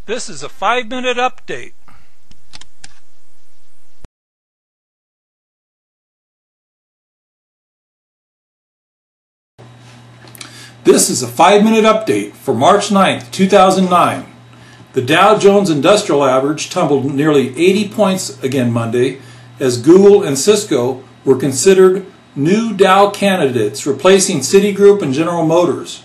This is a 5-minute update. This is a 5-minute update for March 9th, 2009. The Dow Jones Industrial Average tumbled nearly 80 points again Monday as Google and Cisco were considered new Dow candidates, replacing Citigroup and General Motors.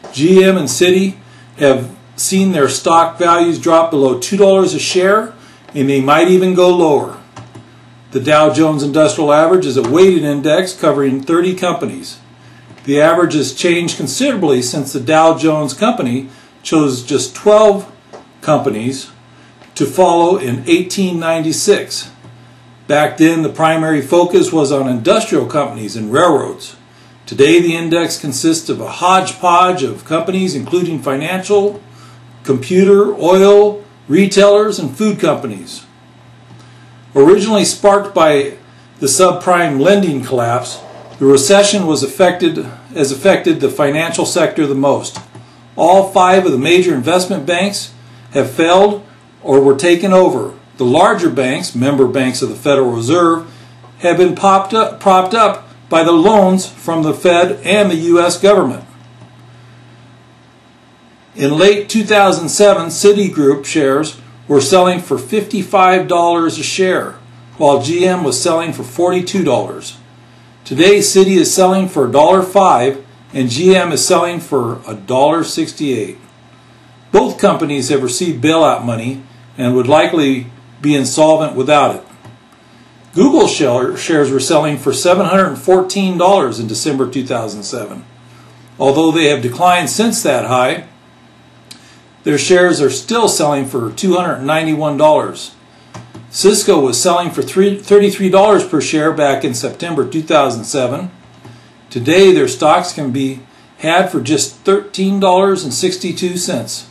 GM and Citi have seen their stock values drop below $2 a share, and they might even go lower. The Dow Jones Industrial Average is a weighted index covering 30 companies. The average has changed considerably since the Dow Jones Company chose just 12 companies to follow in 1896. Back then, the primary focus was on industrial companies and railroads. Today, the index consists of a hodgepodge of companies including financial, computer, oil, retailers, and food companies. Originally sparked by the subprime lending collapse, the recession has affected the financial sector the most. All 5 of the major investment banks have failed or were taken over. The larger banks, member banks of the Federal Reserve, have been propped up by the loans from the Fed and the U.S. government. In late 2007, Citigroup shares were selling for $55 a share, while GM was selling for $42. Today, Citi is selling for $1.05 and GM is selling for $1.68. Both companies have received bailout money and would likely be insolvent without it. Google shares were selling for $714 in December 2007. Although they have declined since that high, their shares are still selling for $291. Cisco was selling for $33 per share back in September 2007. Today, their stocks can be had for just $13.62.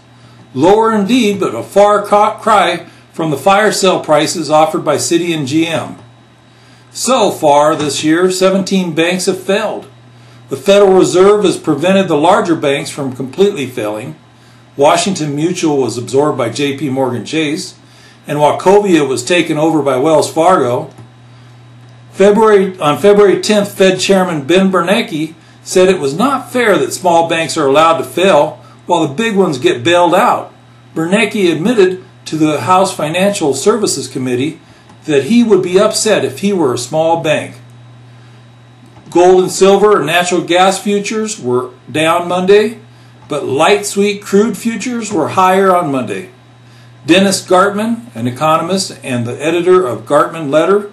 Lower indeed, but a far cry from the fire sale prices offered by Citi and GM. So far this year, 17 banks have failed. The Federal Reserve has prevented the larger banks from completely failing. Washington Mutual was absorbed by J.P. Morgan Chase, and Wachovia was taken over by Wells Fargo. On February 10th, Fed Chairman Bernanke said it was not fair that small banks are allowed to fail while the big ones get bailed out. Bernanke admitted to the House Financial Services Committee that he would be upset if he were a small bank. Gold and silver and natural gas futures were down Monday, but light sweet crude futures were higher on Monday. Dennis Gartman, an economist and the editor of Gartman Letter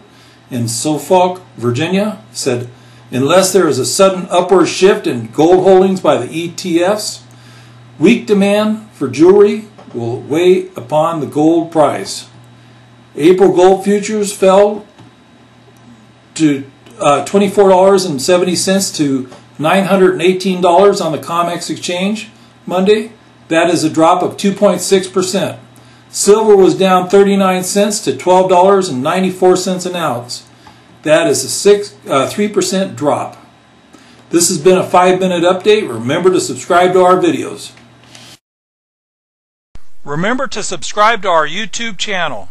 in Suffolk, Virginia, said, unless there is a sudden upward shift in gold holdings by the ETFs, weak demand for jewelry will weigh upon the gold price. April gold futures fell to $24.70 to $918 on the COMEX exchange Monday. That is a drop of 2.6%. Silver was down 39 cents to $12.94 an ounce. That is a 3% drop. This has been a 5-minute update. Remember to subscribe to our videos. Remember to subscribe to our YouTube channel.